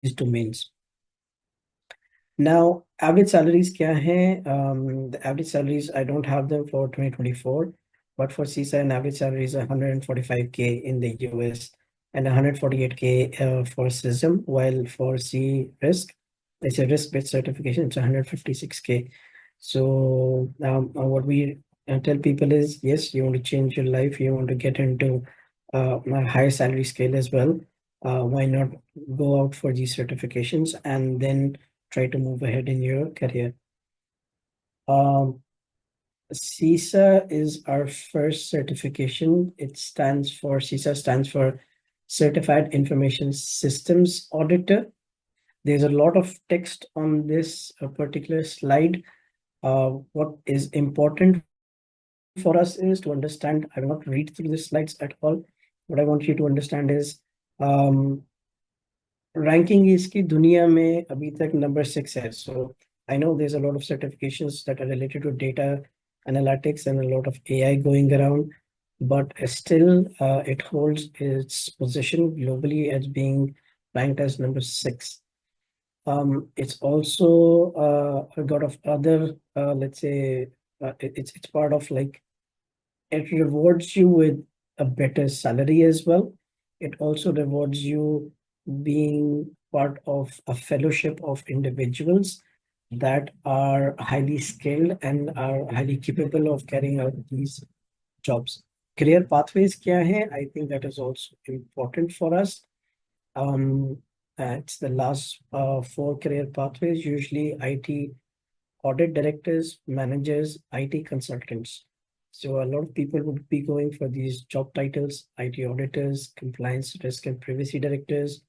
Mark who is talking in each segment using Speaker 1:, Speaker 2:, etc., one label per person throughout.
Speaker 1: these domains. Now, average salaries kya hai? The average salaries, I don't have them for 2024, but for CISA, an average salary is 145K in the US and 148K for CISM, while for CRISC, it's a risk-based certification, it's 156K. So what we tell people is, yes, you want to change your life, you want to get into a higher salary scale as well. Why not go out for these certifications and then try to move ahead in your career? CISA is our first certification. CISA stands for Certified Information Systems Auditor. There's a lot of text on this particular slide. What is important for us is to understand, I will not read through the slides at all. What I want you to understand is ranking इसकी दुनिया में अभी तक number 6 है. So I know there's a lot of certifications that are related to data analytics and a lot of AI going around, but still it holds its position globally as being ranked as number 6. It's also a lot of other, let's say, it's part of like, it rewards you with a better salary as well. It also rewards you being part of a fellowship of individuals that are highly skilled and are highly capable of carrying out these jobs. Career pathways kya hai? I think that is also important for us. It's the last 4 career pathways, usually IT audit directors, managers, IT consultants. So a lot of people would be going for these job titles: IT auditors, compliance, risk and privacy directors,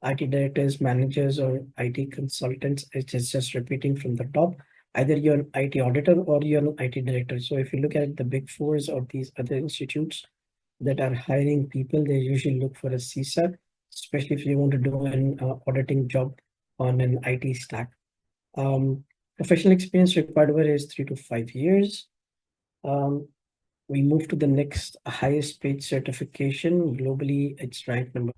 Speaker 1: IT directors, managers, or IT consultants. It is just repeating from the top. Either you're an IT auditor or you're an IT director. So if you look at the big fours of these other institutes that are hiring people, they usually look for a CISA, especially if you want to do an auditing job on an IT stack. Professional experience required over is 3 to 5 years. We move to the next highest paid certification. Globally, it's ranked number.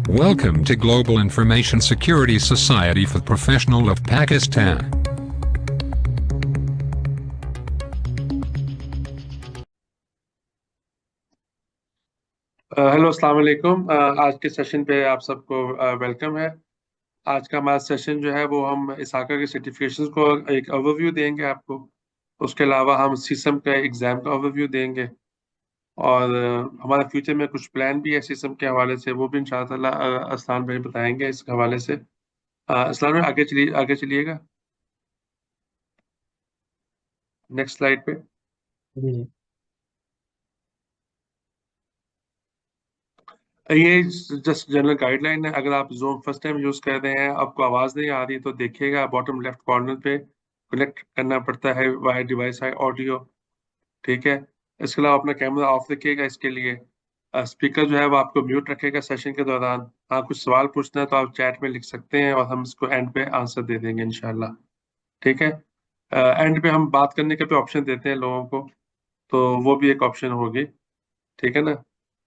Speaker 2: Welcome to Global Information Security Society for Professionals of Pakistan.
Speaker 3: Hello अस्सलाम वालेकुम। आज के session पे आप सबको welcome है। आज का हमारा सेशन जो है वो हम इसाका के सर्टिफिकेशंस को एक ओवरव्यू देंगे आपको। उसके अलावा हम सीसम का एग्ज़ाम का ओवरव्यू देंगे और हमारा फ्यूचर में कुछ प्लान भी है सीसम के हवाले से, वो भी इंशाअल्लाह अस्लान भाई बताएंगे इस हवाले से। अस्लान भाई आगे चलिएगा नेक्स्ट स्लाइड पे। ये जस्ट जनरल गाइडलाइन है। अगर आप ज़ूम फर्स्ट टाइम यूज़ कर रहे हैं, आपको आवाज़ नहीं आ रही तो देखिएगा बॉटम लेफ्ट कॉर्नर पे कनेक्ट करना पड़ता है वाया डिवाइस है ऑडियो, ठीक है। इसके अलावा अपना कैमरा ऑफ रखिएगा। इसके लिए स्पीकर जो है वो आपको म्यूट रखेगा सेशन के दौरान। हाँ, कुछ सवाल पूछना है तो आप चैट में लिख सकते हैं और हम इसको एंड पे आंसर दे देंगे इंशाल्लाह, ठीक है। एंड पे हम बात करने के पे ऑप्शन देते हैं लोगों को, तो वो भी एक ऑप्शन होगी, ठीक है ना।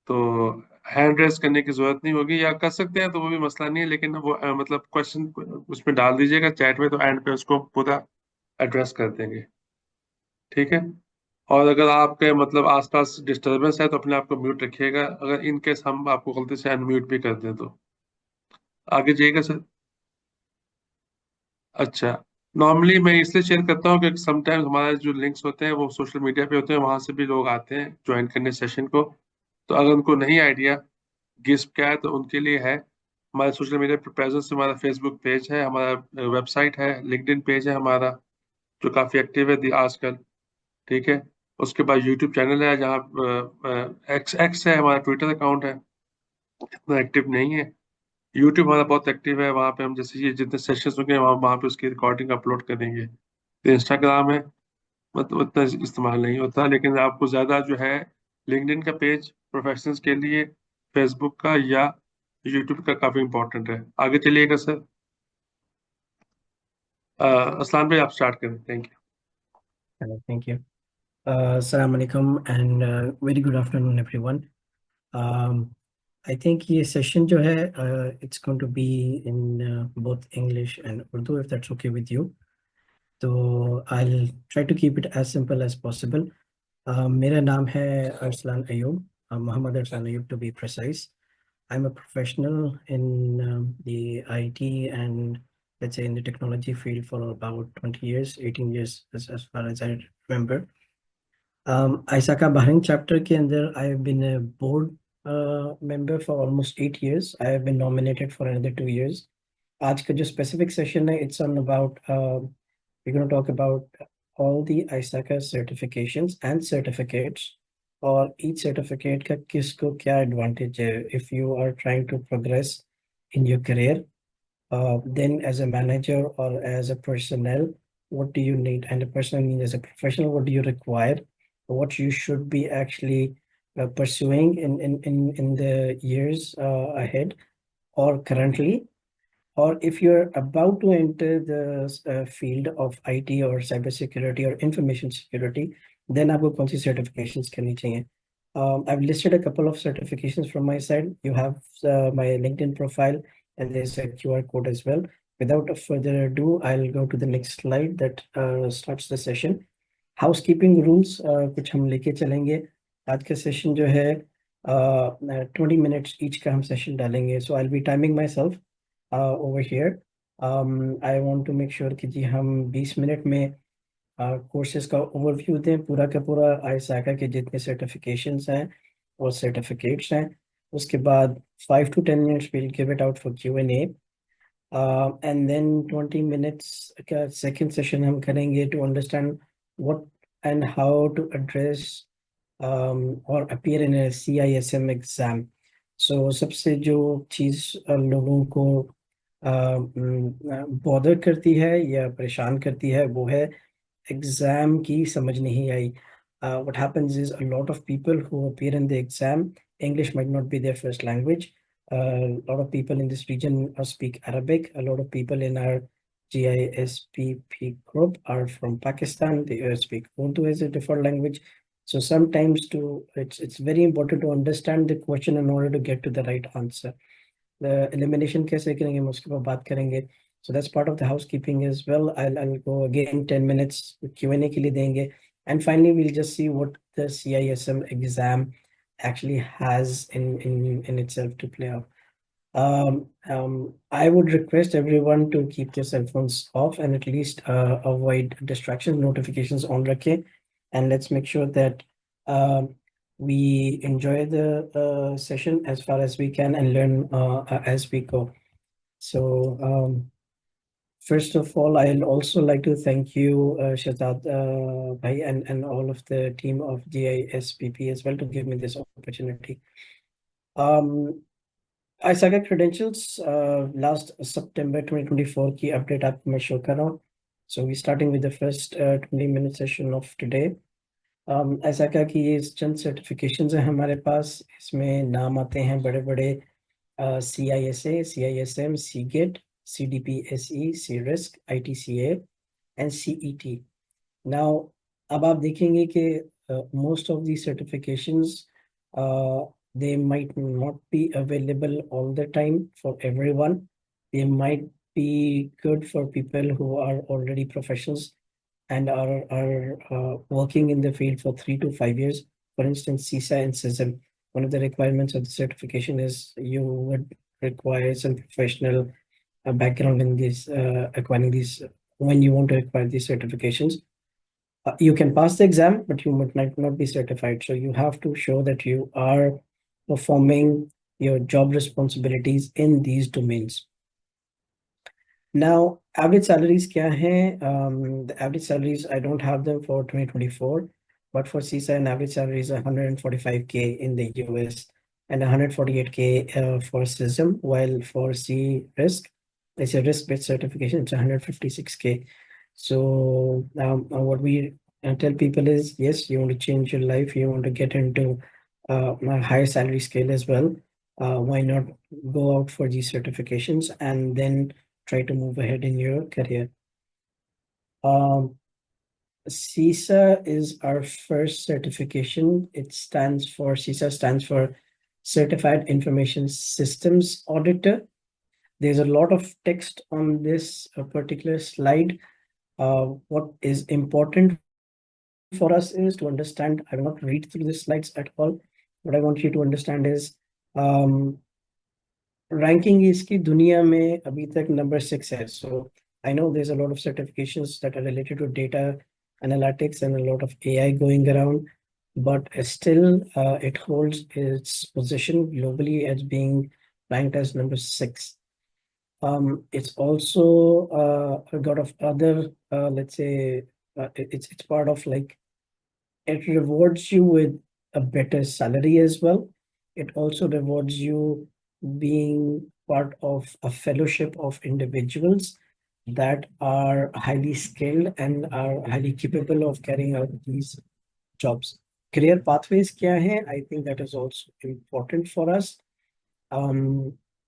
Speaker 3: तो हैंड रेस करने की जरूरत नहीं होगी, या कर सकते हैं तो वो भी मसला नहीं है, लेकिन वो मतलब क्वेश्चन उसमें डाल दीजिएगा चैट में, तो एंड पे उसको पूरा एड्रेस कर देंगे, ठीक है। और अगर आपके मतलब आसपास डिस्टरबेंस है तो अपने आप को म्यूट रखिएगा, अगर इन केस हम आपको गलती से अनम्यूट भी कर दें तो। आगे जाइएगा सर। अच्छा, नॉर्मली मैं इसलिए शेयर करता हूँ कि समटाइम्स हमारे जो लिंक्स होते हैं वो सोशल मीडिया पे होते हैं, वहां से भी लोग आते हैं ज्वाइन करने सेशन को। तो अगर उनको नहीं आइडिया गिस्प क्या है तो उनके लिए है, हमारे सोशल मीडिया पर प्रेजेंस, हमारा फेसबुक पेज है, हमारा वेबसाइट है, लिंक्डइन पेज है हमारा जो काफ़ी एक्टिव है आजकल, ठीक है। उसके बाद यूट्यूब चैनल है, जहाँ एक्स है, हमारा ट्विटर अकाउंट है, इतना एक्टिव नहीं है। यूट्यूब हमारा बहुत एक्टिव है, वहाँ पे हम जैसे ये जितने सेशंस होंगे वहाँ पे उसकी रिकॉर्डिंग अपलोड करेंगे। तो इंस्टाग्राम है, मतलब उतना इस्तेमाल नहीं होता, लेकिन आपको ज़्यादा जो है लिंक्डइन का पेज प्रोफेशनल्स के लिए, फेसबुक का या यूट्यूब का काफ़ी इंपॉर्टेंट है। आगे चलिएगा सर। असलान भाई आप स्टार्ट करें। Thank you.
Speaker 1: Thank you. Assalamu alaikum and very good afternoon, everyone. I think this session जो है, it's going to be in both English and Urdu, if that's okay with you. So I'll try to keep it as simple as possible. मेरा नाम है Arslan Ayub, Muhammad Arslan Ayub to be precise. I'm a professional in the IT and let's say in the technology field for about 20 years, 18 years as far as I remember. ISACA Bahrain chapter के अंदर I have been a board member for almost 8 years. I have been nominated for another 2 years. आज का जो specific session है, it's on about we're going to talk about all the ISACA certifications and certificates, और each certificate का किसको क्या advantage है if you are trying to progress in your career. Then as a manager or as a personnel, what do you need? And a personnel means as a professional, what do you require? What you should be actually pursuing in the years ahead or currently, or if you're about to enter the field of IT or cybersecurity or information security, then आपको कौन सी certifications करनी चाहिए? I've listed a couple of certifications from my side. You have my LinkedIn profile and there's a QR code as well. Without further ado, I'll go to the next slide that starts the session. Housekeeping rules कुछ हम लेके चलेंगे. आज का session जो है 20 minutes each का हम session डालेंगे. So I'll be timing myself over here. I want to make sure कि जी हम 20 मिनट में कोर्सेज का ओवरव्यू दें, पूरा का पूरा ISACA के जितने सर्टिफिकेशंस हैं और सर्टिफिकेट्स हैं. उसके बाद 5 to 10 minutes we'll give it out for Q&A. And then 20 minutes का second session हम करेंगे to understand what and how to address or appear in a CISM exam. So सबसे जो चीज़ लोगों को बॉदर करती है या परेशान करती है वो है एग्जाम की समझ नहीं आई. What happens is a lot of people who appear in the exam, English might not be their first language. A lot of people in this region speak Arabic. A lot of people in our GISPP group are from Pakistan. They speak Urdu as a default language. So sometimes it's very important to understand the question in order to get to the right answer. The elimination कैसे करेंगे हम उसके बाद बात करेंगे. So that's part of the housekeeping as well. I'll go again 10 minutes Q&A के लिए देंगे. And finally, we'll just see what the CISM exam actually has in itself to play out. I would request everyone to keep their cell phones off and at least avoid distractions, notifications on रखें. And let's make sure that we enjoy the session as far as we can and learn as we go. So first of all, I'll also like to thank you, Shazad Bhai, and all of the team of GISPP as well to give me this opportunity. ISACA Credentials, last September 2024 की update आपको मैं show कर रहा हूँ. So we're starting with the first 20-minute session of today. ISACA की ये चंद certifications हैं हमारे पास. इसमें नाम आते हैं बड़े बड़े CISA, CISM, CGEIT, CDPSE, CRISC, ITCA, and CET. Now, अब आप देखेंगे कि most of these certifications they might not be available all the time for everyone. They might be good for people who are already professionals and are working in the field for 3 to 5 years. For instance, CISA and CISM. One of the requirements of the certification is you would require some professional background in this acquiring these when you want to acquire these certifications. You can pass the exam, but you might not be certified. So you have to show that you are performing your job responsibilities in these domains. Now, average salaries kya hai? The average salaries, I don't have them for 2024, but for CISA, an average salary is 145K in the US and 148K for CISM, while for CRISC, it's a risk-based certification, it's 156K. So what we tell people is, yes, you want to change your life, you want to get into a higher salary scale as well. Why not go out for these certifications and then try to move ahead in your career? CISA is our first certification. CISA stands for Certified Information Systems Auditor. There's a lot of text on this particular slide. What is important for us is to understand, I will not read through the slides at all. What I want you to understand is ranking इसकी दुनिया में अभी तक number 6 है. So I know there's a lot of certifications that are related to data analytics and a lot of AI going around, but still it holds its position globally as being ranked as number 6. It's also a lot of other, let's say, it's part of like, it rewards you with a better salary as well. It also rewards you being part of a fellowship of individuals that are highly skilled and are highly capable of carrying out these jobs. Career pathways kya hai? I think that is also important for us.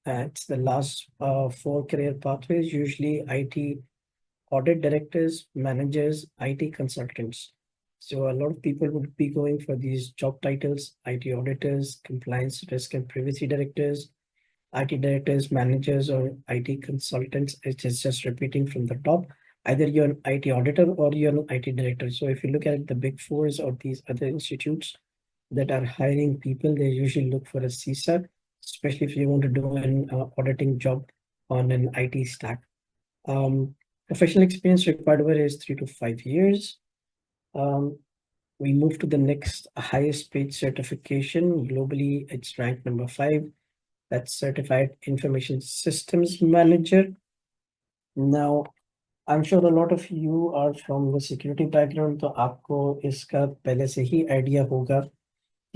Speaker 1: It's the last 4 career pathways, usually IT audit directors, managers, IT consultants. So a lot of people would be going for these job titles: IT auditors, compliance, risk and privacy directors, IT directors, managers, or IT consultants. It is just repeating from the top. Either you're an IT auditor or you're an IT director. So if you look at the big fours or these other institutes that are hiring people, they usually look for a CISA, especially if you want to do an auditing job on an IT stack. Professional experience required over is 3 to 5 years. We move to the next highest paid certification. Globally, it's ranked number 5. That's Certified Information Systems Manager. Now, I'm sure a lot of you are from the security background, तो आपको इसका पहले से ही idea होगा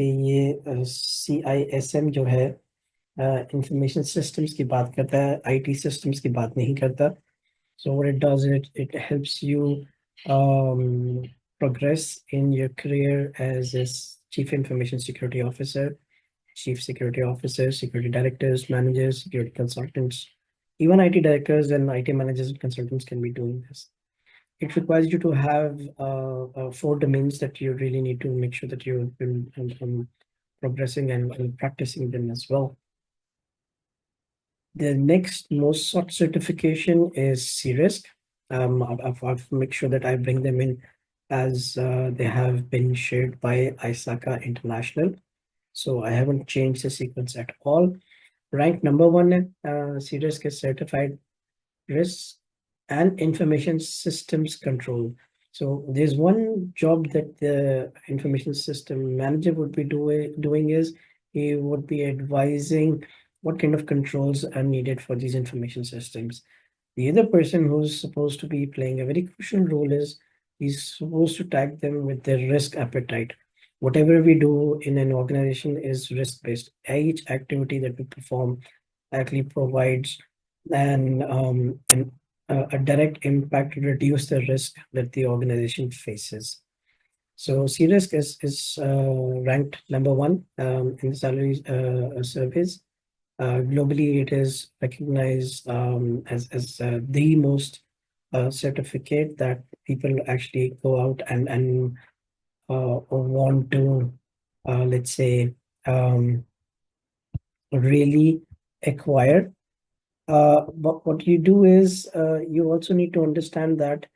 Speaker 1: कि ये CISM जो है इंफॉर्मेशन सिस्टम्स की बात करता है, IT systems की बात नहीं करता. So what it does, it helps you progress in your career as a Chief Information Security Officer, Chief Security Officer, Security Directors, Managers, Security Consultants. Even IT directors and IT managers and consultants can be doing this. It requires you to have 4 domains that you really need to make sure that you've been progressing and practicing them as well. The next most sought certification is CRISC. I'll make sure that I bring them in as they have been shared by ISACA International. So I haven't changed the sequence at all. Ranked number 1, CRISC is Certified Risk and Information Systems Control. So there's one job that the information system manager would be doing is he would be advising what kind of controls are needed for these information systems. The other person who's supposed to be playing a very crucial role is he's supposed to tag them with their risk appetite. Whatever we do in an organization is risk-based. Each activity that we perform actually provides a direct impact to reduce the risk that the organization faces. So CRISC is ranked number 1 in the salary surveys. Globally, it is recognized as the most certificate that people actually go out and want to, let's say, really acquire. But what you do is you also need to understand that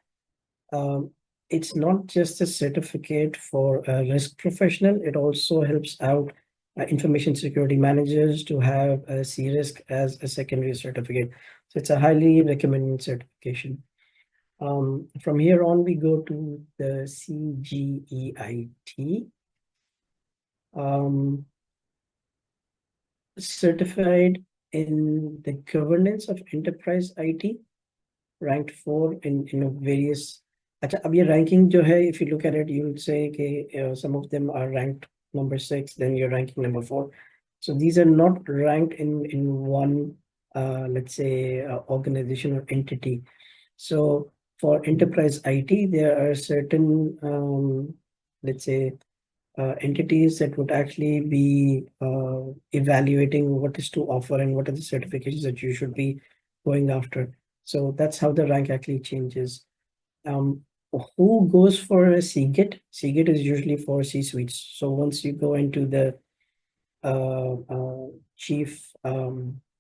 Speaker 1: it's not just a certificate for a risk professional. It also helps out information security managers to have a CRISC as a secondary certificate. So it's a highly recommended certification. From here on, we go to the CGEIT. Certified in the governance of enterprise IT, ranked 4 in various. अच्छा, अब ये ranking जो है, if you look at it, you would say कि some of them are ranked number 6, then you're ranking number 4. So these are not ranked in one, let's say, organization or entity. So for enterprise IT, there are certain, let's say, entities that would actually be evaluating what is to offer and what are the certifications that you should be going after. So that's how the rank actually changes. who goes for a CGIT? CGIT is usually for C-suites. So once you go into the Chief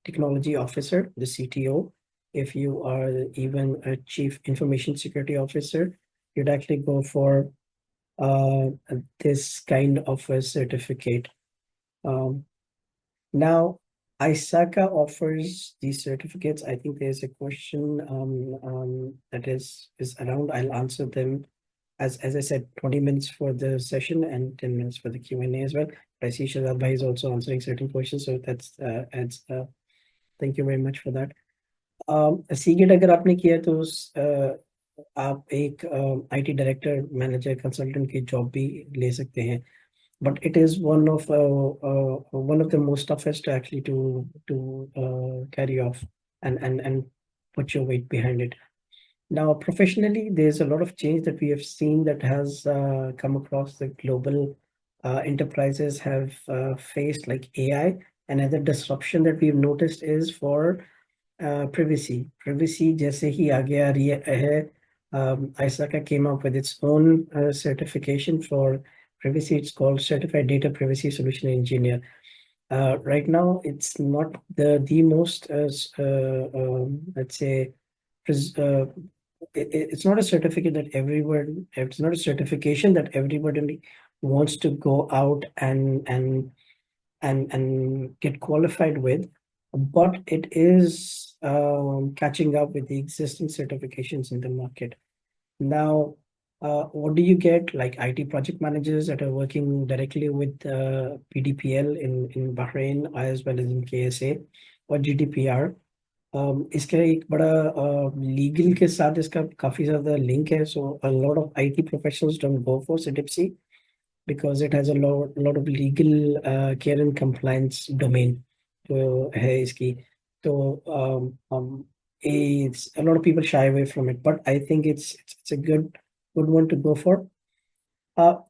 Speaker 1: Technology Officer, the CTO, if you are even a Chief Information Security Officer, you'd actually go for this kind of a certificate. Now, ISACA offers these certificates. I think there's a question that is around. I'll answer them as I said, 20 minutes for the session and 10 minutes for the Q&A as well. I see Shazad Bhai is also answering certain questions, so that's adds. Thank you very much for that. CGIT अगर आपने किया है तो आप एक IT director manager consultant की job भी ले सकते हैं, but it is one of the most toughest actually to carry off and put your weight behind it. Now, professionally, there's a lot of change that we have seen that has come across the global enterprises have faced, like AI. Another disruption that we've noticed is for privacy. Privacy, जैसे ही आगे आ रही है, ISACA came up with its own certification for privacy. It's called Certified Data Privacy Solution Engineer. Right now, it's not the most, let's say, it's not a certificate that everyone, it's not a certification that everybody wants to go out and get qualified with, but it is catching up with the existing certifications in the market. Now, what do you get? Like IT project managers that are working directly with PDPL in Bahrain as well as in KSA or GDPR. इसका एक बड़ा legal के साथ इसका काफी ज्यादा link है, so a lot of IT professionals don't go for CDPSE because it has a lot of legal care and compliance domain जो है इसकी, तो it's a lot of people shy away from it, but I think it's a good one to go for.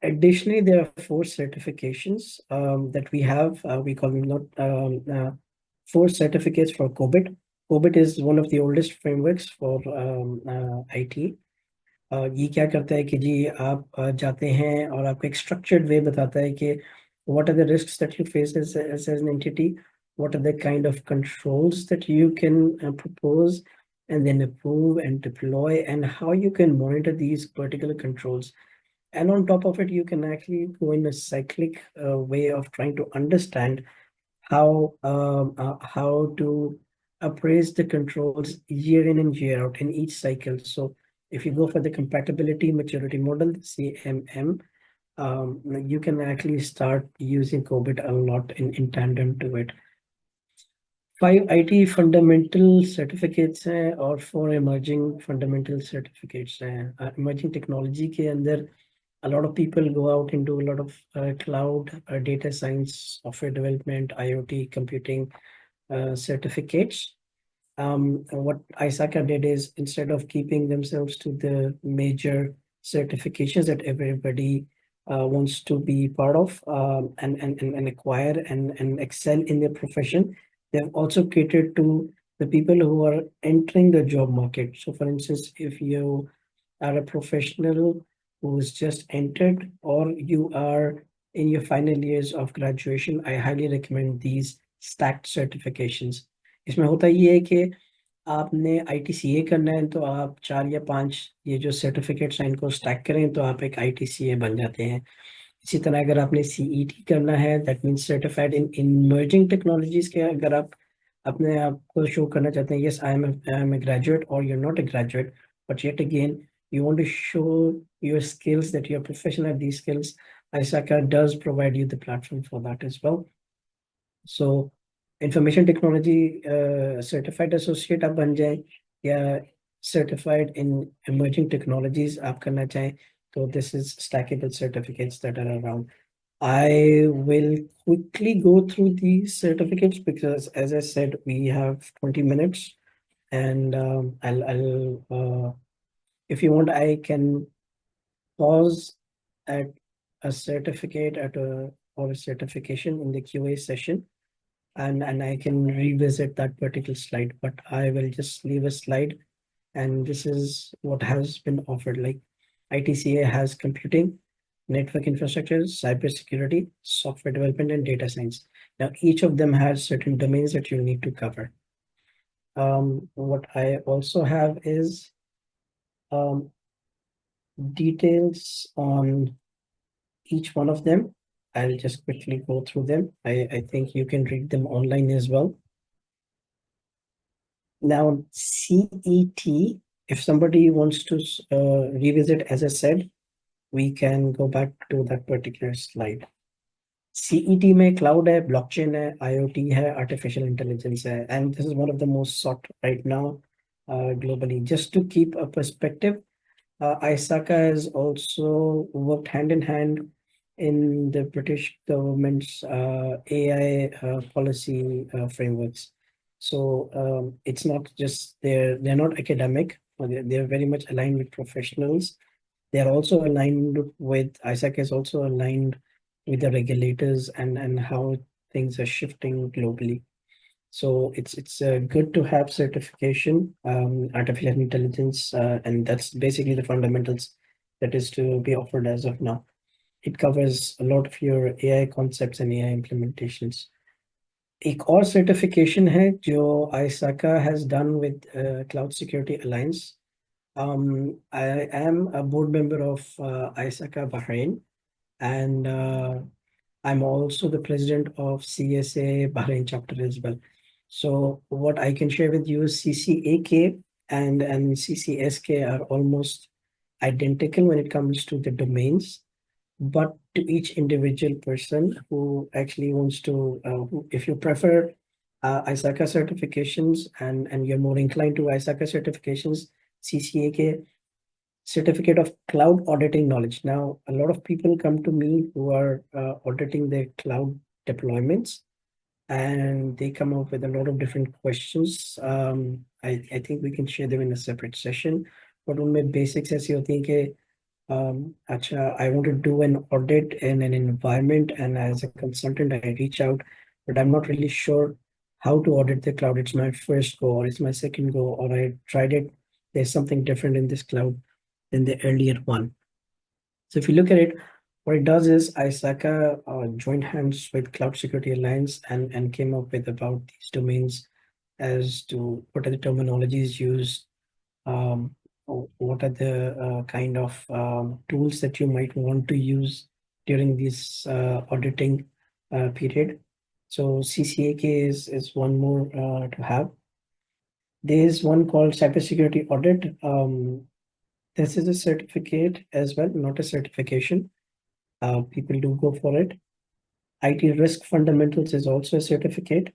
Speaker 1: Additionally, there are 4 certifications that we have. We call them not 4 certificates for COBIT. COBIT is one of the oldest frameworks for IT. ये क्या करता है कि जी आप जाते हैं और आपको एक structured way बताता है कि what are the risks that you face as an entity, what are the kind of controls that you can propose and then approve and deploy, and how you can monitor these particular controls. And on top of it, you can actually go in a cyclic way of trying to understand how to appraise the controls year in and year out in each cycle. So if you go for the compatibility maturity model, CMM, you can actually start using COBIT a lot in tandem to it. 5 IT fundamental certificates हैं और 4 emerging fundamental certificates हैं. Emerging technology के अंदर a lot of people go out into a lot of cloud, data science, software development, IoT, computing certificates. What ISACA did is, instead of keeping themselves to the major certifications that everybody wants to be part of and acquire and excel in their profession, they've also catered to the people who are entering the job market. So for instance, if you are a professional who's just entered or you are in your final years of graduation, I highly recommend these stacked certifications. इसमें होता ये है कि आपने ITCA करना है तो आप 4 या 5 ये जो सर्टिफिकेट्स हैं इनको स्टैक करें तो आप एक ITCA बन जाते हैं. इसी तरह अगर आपने CET करना है, that means certified in emerging technologies के, अगर आप अपने आप को शो करना चाहते हैं, yes, I am a graduate or you're not a graduate, but yet again you want to show your skills, that you're professional at these skills, ISACA does provide you the platform for that as well. So information technology certified associate आप बन जाए या certified in emerging technologies आप करना चाहें, so this is stackable certificates that are around. I will quickly go through these certificates because, as I said, we have 20 minutes, and I'll if you want, I can pause at a certificate or a certification in the QA session, and I can revisit that particular slide, but I will just leave a slide, and this is what has been offered. Like ITCA has computing, network infrastructure, cybersecurity, software development, and data science. Now, each of them has certain domains that you need to cover. What I also have is details on each one of them. I'll just quickly go through them. I think you can read them online as well. Now, CET, if somebody wants to revisit, as I said, we can go back to that particular slide. CET में cloud है, blockchain है, IoT है, artificial intelligence है, and this is one of the most sought right now globally. Just to keep a perspective, ISACA has also worked hand in hand in the British government's AI policy frameworks. So it's not just they're not academic, they're very much aligned with professionals. They're also aligned with ISACA is also aligned with the regulators and how things are shifting globally. So it's good to have certification, artificial intelligence, and that's basically the fundamentals that is to be offered as of now. It covers a lot of your AI concepts and AI implementations. एक और certification है जो ISACA has done with Cloud Security Alliance. I am a board member of ISACA Bahrain, and I'm also the president of CSA Bahrain chapter as well. So what I can share with you is CCAK and CCSK are almost identical when it comes to the domains, but to each individual person who actually wants to, if you prefer ISACA certifications and you're more inclined to ISACA certifications, CCAK, Certificate of Cloud Auditing Knowledge. Now, a lot of people come to me who are auditing their cloud deployments, and they come up with a lot of different questions. I think we can share them in a separate session. But उनमें basics ऐसी होती हैं कि अच्छा, I want to do an audit in an environment, and as a consultant, I reach out, but I'm not really sure how to audit the cloud. It's my first go, or it's my second go, or I tried it. There's something different in this cloud than the earlier one. So if you look at it, what it does is ISACA joined hands with Cloud Security Alliance and came up with about these domains as to what are the terminologies used, what are the kind of tools that you might want to use during this auditing period. So CCAK is one more to have. There is one called Cybersecurity Audit. This is a certificate as well, not a certification. People do go for it. IT Risk Fundamentals is also a certificate.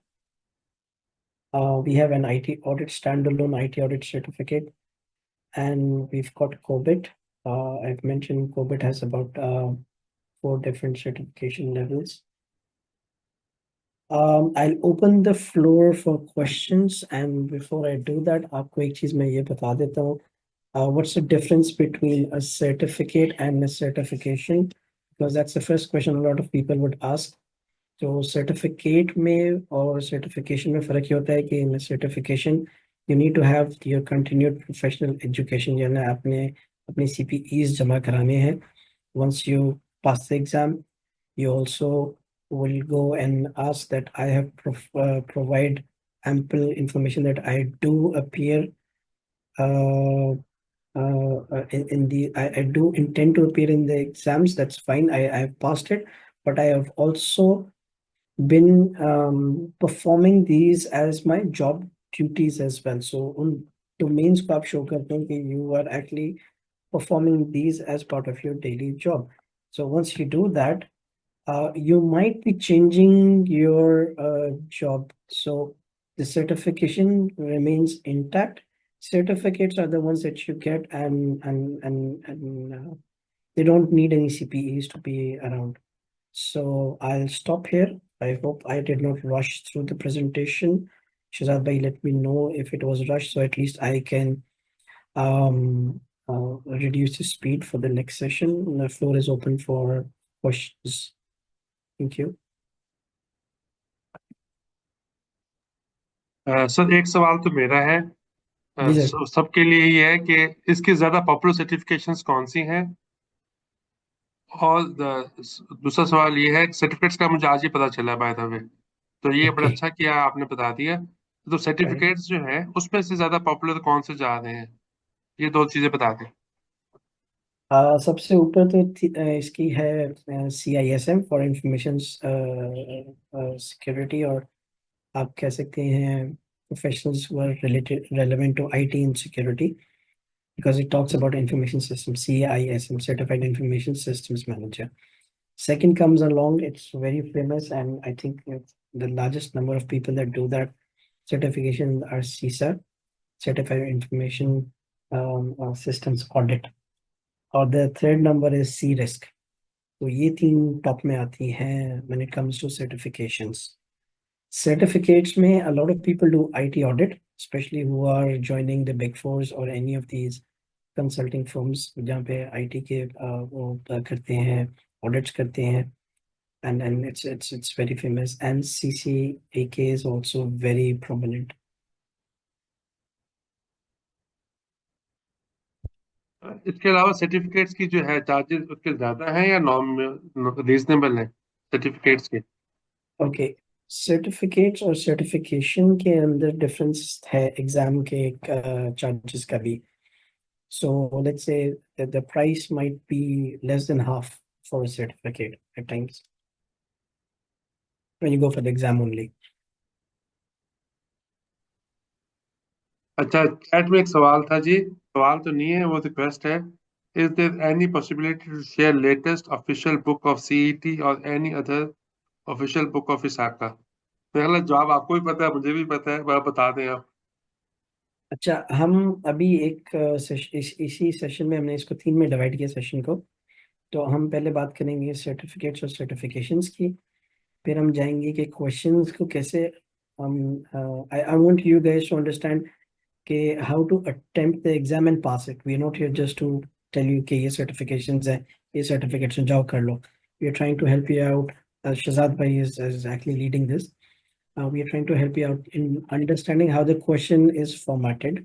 Speaker 1: We have an IT Audit, standalone IT Audit certificate. And we've got COBIT. I've mentioned COBIT has about 4 different certification levels. I'll open the floor for questions, and before I do that, आपको एक चीज मैं ये बता देता हूँ. What's the difference between a certificate and a certification? Because that's the first question a lot of people would ask. So certificate में और certification में फर्क ये होता है कि in a certification you need to have your continued professional education, यानी आपने अपनी CPEs जमा कराने हैं. Once you pass the exam, you also will go and ask that I have provide ample information that I do appear in the I do intend to appear in the exams. That's fine. I've passed it, but I have also been performing these as my job duties as well. So उन domains को आप show करते हैं कि you are actually performing these as part of your daily job. So once you do that, you might be changing your job. So the certification remains intact. Certificates are the ones that you get, and they don't need any CPEs to be around. So I'll stop here. I hope I did not rush through the presentation. Shazad bhai, let me know if it was rushed, so at least I can reduce the speed for the next session. The floor is open for questions. Thank you.
Speaker 3: Sir एक सवाल तो मेरा है
Speaker 1: जी sir.
Speaker 3: सबके लिए ये है कि इसकी ज्यादा पॉपुलर सर्टिफिकेशंस कौन सी हैं। और दूसरा सवाल ये है, सर्टिफिकेट्स का मुझे आज ही पता चला बाय द वे, तो ये बड़ा
Speaker 1: ओके।
Speaker 3: अच्छा किया आपने बता दिया। तो
Speaker 1: राइट।
Speaker 3: सर्टिफिकेट्स जो है उसमें से ज्यादा पॉपुलर कौन से जा रहे हैं, ये दो चीजें बता दें।
Speaker 1: सबसे ऊपर तो इसकी है CISM फॉर इंफॉर्मेशन सिक्योरिटी, और आप कह सकते हैं professionals who are related relevant to IT and security, because it talks about information systems, CISM, Certified Information Systems Manager. Second comes along, it's very famous, and I think it's the largest number of people that do that certification are CISA, Certified Information Systems Audit, और the third number is CRISC. तो ये तीन top में आती हैं when it comes to certifications. Certificates में a lot of people do IT audit, especially who are joining the big fours or any of these consulting firms जहाँ पे IT के वो करते हैं, audits करते हैं, and it's very famous, and CCAK is also very prominent.
Speaker 3: इसके अलावा सर्टिफिकेट्स की जो है चार्जेस उसके ज्यादा हैं या नॉर्म रीजनेबल है सर्टिफिकेट्स के।
Speaker 1: Okay, सर्टिफिकेट्स और सर्टिफिकेशन के अंदर डिफरेंस है एग्जाम के चार्जेस का भी. So let's say that the price might be less than half for a certificate at times when you go for the exam only.
Speaker 3: अच्छा, चैट में एक सवाल था जी, सवाल तो नहीं है, वो रिक्वेस्ट है। Is there any possibility to share latest official book of CET और any other official book of ISACA. मेरा ख्याल है जवाब आपको भी पता है, मुझे भी पता है, वह बता दें आप।
Speaker 1: अच्छा, हम अभी इसी सेशन में हमने इसको तीन में डिवाइड किया सेशन को. तो हम पहले बात करेंगे सर्टिफिकेट्स और सर्टिफिकेशंस की, फिर हम जाएंगे कि क्वेश्चंस को कैसे हम I want you guys to understand कि how to attempt the exam and pass it. We are not here just to tell you कि ये सर्टिफिकेशंस हैं, ये सर्टिफिकेट्स हैं, जाओ कर लो. We are trying to help you out. Shazad bhai is exactly leading this. We are trying to help you out in understanding how the question is formatted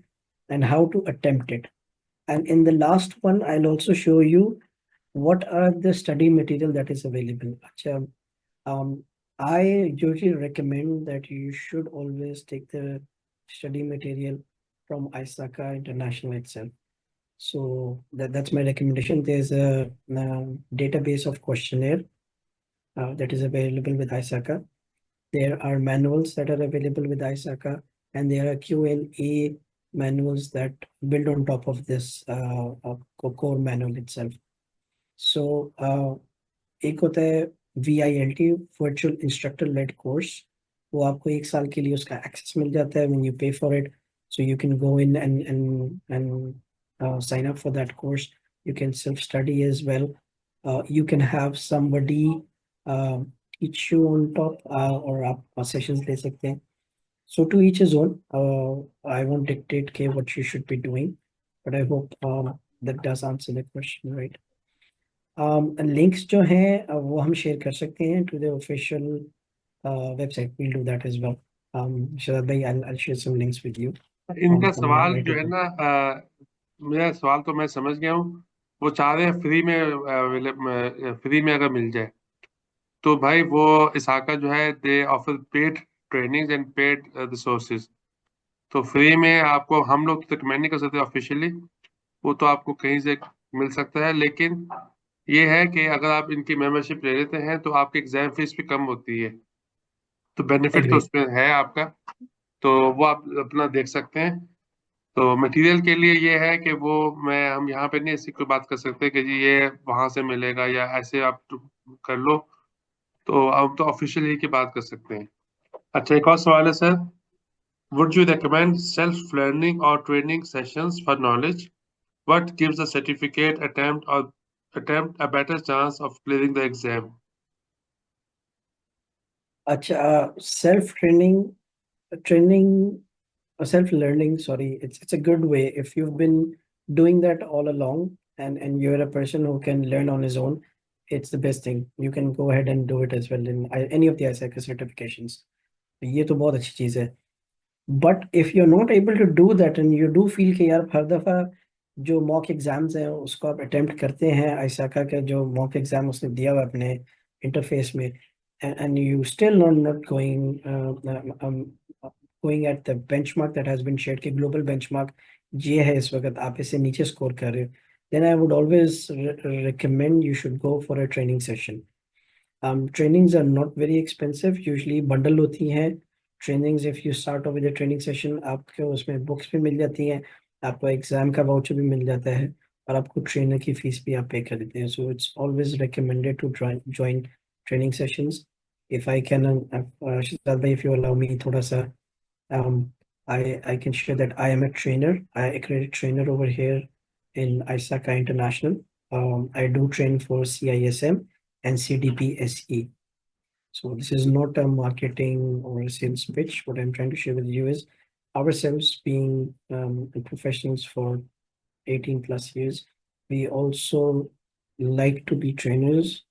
Speaker 1: and how to attempt it. And in the last one, I'll also show you what are the study material that is available. Acha, I usually recommend that you should always take the study material from ISACA International itself. So that's my recommendation. There's a database of questionnaire that is available with ISACA. There are manuals that are available with ISACA, and there are Q&A manuals that build on top of this core manual itself. So एक होता है VILT, virtual instructor led course. वो आपको एक साल के लिए उसका एक्सेस मिल जाता है when you pay for it. So you can go in and sign up for that course. You can self-study as well. You can have somebody teach you on top, or आप sessions ले सकते हैं. So to each his own. I won't dictate what you should be doing, but I hope that does answer the question, right? Links जो हैं वो हम share कर सकते हैं to the official website. We'll do that as well. Shazad bhai, I'll share some links with you
Speaker 3: इनका
Speaker 1: on
Speaker 3: सवाल
Speaker 1: where
Speaker 3: जो
Speaker 1: to
Speaker 3: है
Speaker 1: go.
Speaker 3: ना, मेरा सवाल तो मैं समझ गया हूँ। वो चाह रहे हैं फ्री में, फ्री में अगर मिल जाए तो भाई वो इसाका जो है दे offer paid training and paid resources. तो फ्री में आपको हम लोग तो रिकमेंड नहीं कर सकते ऑफिशियली, वो तो आपको कहीं से मिल सकता है, लेकिन ये है कि अगर आप इनकी मेंबरशिप ले लेते हैं तो आपकी एग्जाम फीस भी कम होती है, तो बेनिफिट तो
Speaker 1: Agreed.
Speaker 3: उसमें है आपका। तो वो आप अपना देख सकते हैं। तो मटेरियल के लिए ये है कि वो हम यहाँ पे नहीं ऐसी कोई बात कर सकते कि जी ये वहां से मिलेगा या ऐसे आप कर लो। तो अब तो ऑफिशियली की बात कर सकते हैं। अच्छा, एक और सवाल है sir, would you recommend self learning और training sessions for knowledge? What gives a certificate attempt a better chance of clearing the exam?
Speaker 1: अच्छा, training self-learning, sorry, it's a good way if you've been doing that all along, and you're a person who can learn on his own. It's the best thing. You can go ahead and do it as well in any of the ISACA certifications. ये तो बहुत अच्छी चीज़ है. But if you are not able to do that and you do feel कि यार हर दफा जो मॉक एग्जाम्स हैं उसको आप अटेम्प्ट करते हैं, आईसाका का जो मॉक एग्जाम उसने दिया हुआ अपने इंटरफेस में, and you still not going at the benchmark that has been shared कि global benchmark ये है इस वक्त, आप इससे नीचे स्कोर कर रहे हो, then I would always recommend you should go for a training session. Trainings are not very expensive, usually bundle होती हैं trainings. If you start off with a training session, आपको उसमें बुक्स भी मिल जाती हैं, आपको एग्जाम का वाउचर भी मिल जाता है, और आपको ट्रेनर की फीस भी आप पे कर देते हैं. So it's always recommended to join training sessions. If I can, Shahzad bhai, if you allow me थोड़ा सा, I can share that I am a trainer, I accredited trainer over here in ISACA International. I do train for CISM and CDPSE. So this is not a marketing or a sales pitch. What I'm trying to share with you is ourselves being professionals for 18 plus years, we also like to be trainers.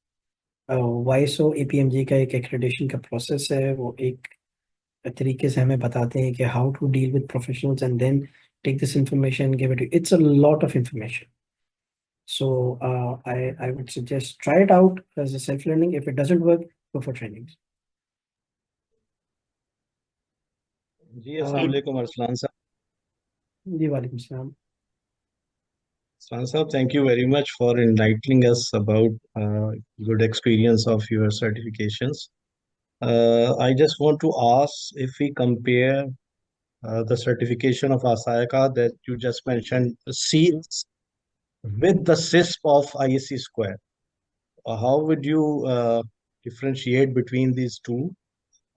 Speaker 1: YSO APMG का एक accreditation का process है, वो एक तरीके से हमें बताते हैं कि how to deal with professionals and then take this information, give it to, it's a lot of information. So I would suggest try it out as a self-learning. If it doesn't work, go for trainings.
Speaker 4: जी अस्सलाम वालेकुम अरसलान साहब.
Speaker 1: जी वालेकुम सलाम.
Speaker 4: Arsalan साहब, thank you very much for enlightening us about good experience of your certifications. I just want to ask if we compare the certification of ISACA that you just mentioned, CISA, with the CISP of ISC square. How would you differentiate between these two?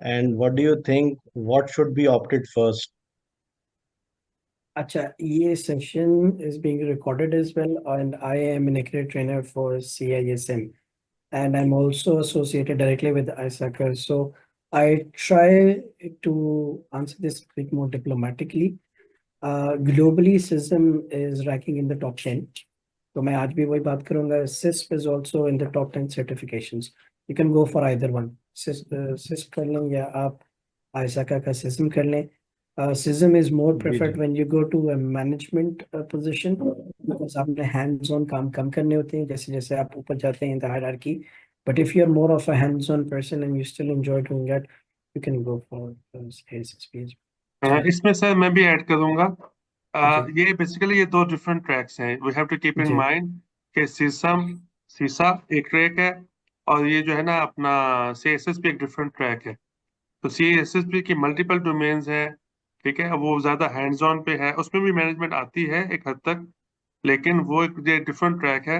Speaker 4: And what do you think, what should be opted first?
Speaker 1: Acha, ये session is being recorded as well, and I am an accredited trainer for CISM, and I'm also associated directly with ISACA. So I try to answer this a bit more diplomatically. Globally, CISM is ranking in the top 10. तो मैं आज भी वही बात करूंगा. CISP is also in the top 10 certifications. You can go for either one. CISP कर लें या आप ISACA का CISM कर लें. CISM is more
Speaker 4: ji
Speaker 1: preferred
Speaker 4: ji
Speaker 1: when you go to a management position, because आपने hands on काम कम करने होते हैं जैसे जैसे आप ऊपर जाते हैं in the hierarchy. But if you're more of a hands on person and you still enjoy doing that, you can go for CISP.
Speaker 3: इसमें सर मैं भी ऐड करूंगा.
Speaker 1: जी
Speaker 3: ये बेसिकली ये दो डिफरेंट ट्रैक्स हैं. We have to keep in
Speaker 1: जी
Speaker 3: माइंड कि सीसा एक ट्रैक है, और ये जो है ना अपना सीएसएसपी एक डिफरेंट ट्रैक है. तो सीएसएसपी की मल्टीपल डोमेन्स हैं, ठीक है. वो ज्यादा हैंड्स ऑन पे है, उसमें भी मैनेजमेंट आती है एक हद तक, लेकिन वो एक डिफरेंट ट्रैक है.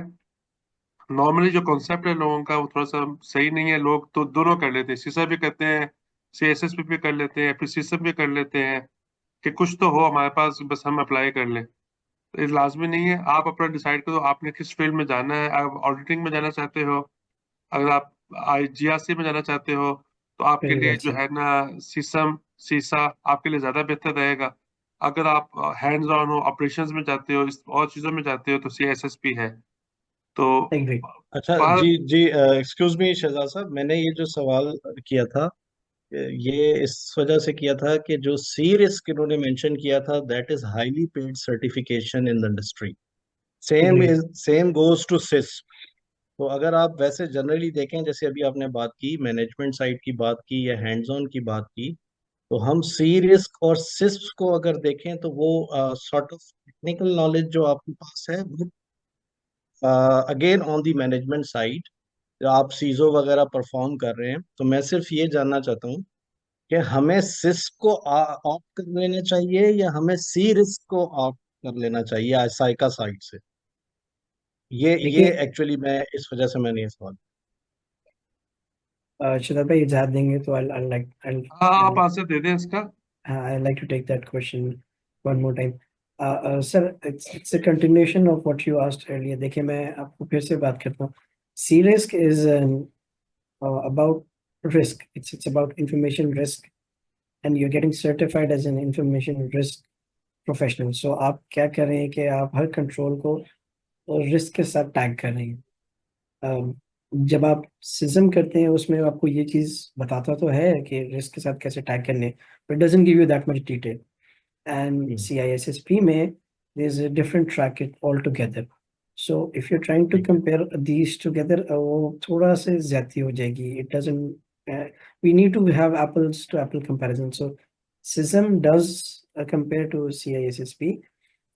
Speaker 3: नॉर्मली जो कॉन्सेप्ट है लोगों का वो थोड़ा सा सही नहीं है. लोग तो दोनों कर लेते हैं, सीसा भी करते हैं, सीएसएसपी भी कर लेते हैं, फिर सीसम भी कर लेते हैं कि कुछ तो हो हमारे पास, बस हम अप्लाई कर लें. ये लाजमी नहीं है. आप अपना डिसाइड करो आपने किस फील्ड में जाना है. आप ऑडिटिंग में जाना चाहते हो, अगर आप जीआरसी में जाना चाहते हो, तो आपके
Speaker 1: पहली
Speaker 3: लिए
Speaker 1: बात
Speaker 3: जो
Speaker 1: से.
Speaker 3: है ना सीसा आपके लिए ज्यादा बेहतर रहेगा. अगर आप हैंड्स ऑन हो, ऑपरेशंस में जाते हो, इस और चीजों में जाते हो, तो सीएसएसपी है. तो
Speaker 1: Agree.
Speaker 4: अच्छा
Speaker 3: पर
Speaker 4: जी जी, एक्सक्यूज मी शहजाद साहब, मैंने ये जो सवाल किया था ये इस वजह से किया था कि जो सी रिस्क इन्होंने मेंशन किया था, that is highly paid certification in the industry.
Speaker 1: Agreed.
Speaker 4: Same goes to sis. तो अगर आप वैसे जनरली देखें, जैसे अभी आपने बात की मैनेजमेंट साइड की बात की या हैंड्स ऑन की बात की, तो हम सी रिस्क और सिस्प को अगर देखें तो वो सॉर्ट ऑफ टेक्निकल नॉलेज जो आपके पास है, again on the management side आप सीजो वगैरह परफॉर्म कर रहे हैं. तो मैं सिर्फ ये जानना चाहता हूँ कि हमें सिस्प को ऑप्ट कर लेना चाहिए या हमें सी रिस्क को ऑप्ट कर लेना चाहिए आईसाइका साइड से. ये
Speaker 1: देखिए,
Speaker 4: एक्चुअली मैं इस वजह से मैंने ये सवाल.
Speaker 1: Shadab bhai, इजाज़त देंगे तो
Speaker 3: हाँ, आप
Speaker 1: I'll
Speaker 3: आंसर दे दें इसका.
Speaker 1: I'd like to take that question one more time. Sir, it's a continuation of what you asked earlier. देखिए, मैं आपको फिर से बात करता हूँ. C-risk is about risk. It's about information risk, and you're getting certified as an information risk professional. So आप क्या कर रहे हैं कि आप हर कंट्रोल को रिस्क के साथ टैग कर रहे हैं. जब आप सिज्म करते हैं उसमें आपको ये चीज बताता तो है कि रिस्क के साथ कैसे टैग करने, but doesn't give you that much detail. And CISSP में there's a different track it altogether. So if you're trying to compare these together, वो थोड़ा से ज्यादती हो जाएगी. It doesn't. We need to have apples to apple comparison. So CISM does compare to CISSP,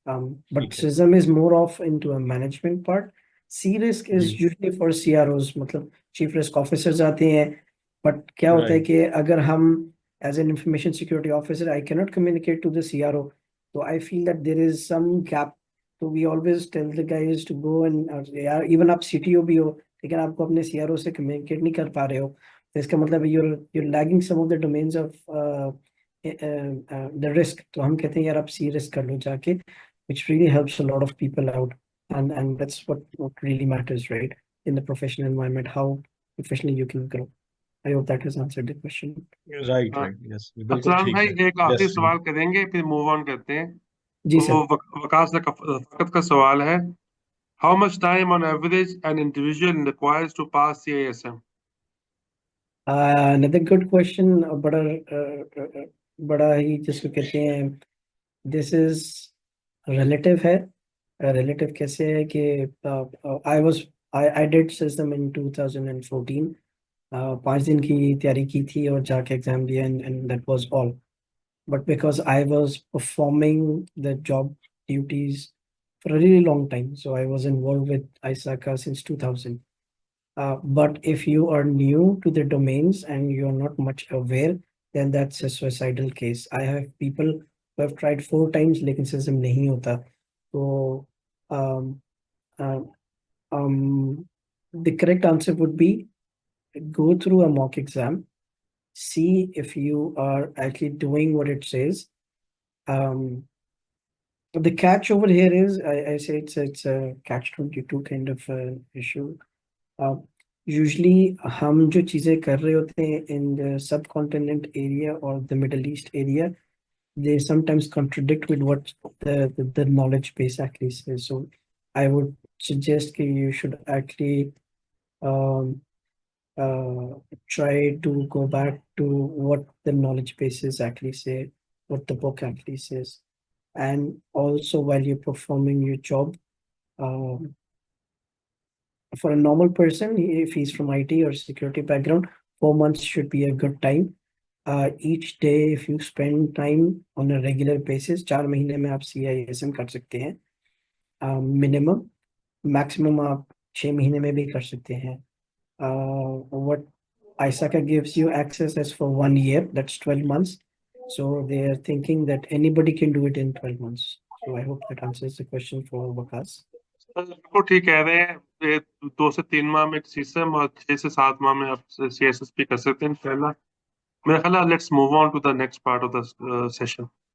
Speaker 1: but
Speaker 4: ठीक है
Speaker 1: CISM is more of into a management part. CRISC is
Speaker 4: ji
Speaker 1: usually for CROs, मतलब Chief Risk Officers आते हैं. But क्या होता है
Speaker 4: right
Speaker 1: कि अगर हम as an information security officer, I cannot communicate to the CRO. So I feel that there is some gap. So we always tell the guys to go and यार even आप CTO भी हो लेकिन आपको अपने CRO से communicate नहीं कर पा रहे हो, तो इसका मतलब है you're lagging some of the domains of the risk. तो हम कहते हैं यार आप C risk कर लो जाके, which really helps a lot of people out, and that's what really matters, right? In the professional environment, how professionally you can grow. I hope that has answered the question.
Speaker 4: Right
Speaker 3: हाँ,
Speaker 4: right yes बिल्कुल
Speaker 3: अफसरान
Speaker 4: ठीक
Speaker 3: भाई
Speaker 4: है
Speaker 3: एक आखिरी
Speaker 4: yes
Speaker 3: सवाल करेंगे फिर मूव ऑन करते हैं.
Speaker 1: जी
Speaker 3: तो
Speaker 1: सर.
Speaker 3: वकास फकत का सवाल है, how much time on average an individual requires to pass CISM?
Speaker 1: Another good question. बड़ा ही जिसको कहते हैं, दिस इज रिलेटिव है. रिलेटिव कैसे है कि I was I did CISM in 2014. 5 दिन की तैयारी की थी और जाके एग्जाम दिया, and that was all. But because I was performing the job duties for a really long time, so I was involved with ISACA since 2000. But if you are new to the domains and you're not much aware, then that's a suicidal case. I have people who have tried 4 times, लेकिन system नहीं होता. So um, uh, the correct answer would be go through a mock exam, see if you are actually doing what it says. Um, the catch over here is, I say it's a catch 22 kind of issue. Usually हम जो चीज़ें कर रहे होते हैं in the subcontinent area और the middle east area, they sometimes contradict with what the knowledge base actually says. So I would suggest that you should actually um, try to go back to what the knowledge bases actually say, what the book actually says. And also while you're performing your job, um, for a normal person, if he's from IT or security background, 4 months should be a good time. Each day, if you spend time on a regular basis, 4 महीने में आप CISM कर सकते हैं. Minimum, maximum आप 6 महीने में भी कर सकते हैं. What ISACA gives you access is for 1 year, that's 12 months. So they are thinking that anybody can do it in 12 months. So I hope that answers the question for Wakas.
Speaker 3: बिल्कुल ठीक कह रहे हैं. 2 से 3 माह में CISM और 6 से 7 माह में आप CSSP कर सकते हैं. पहला मेरा ख्याल है, let's move on to the next part of the session.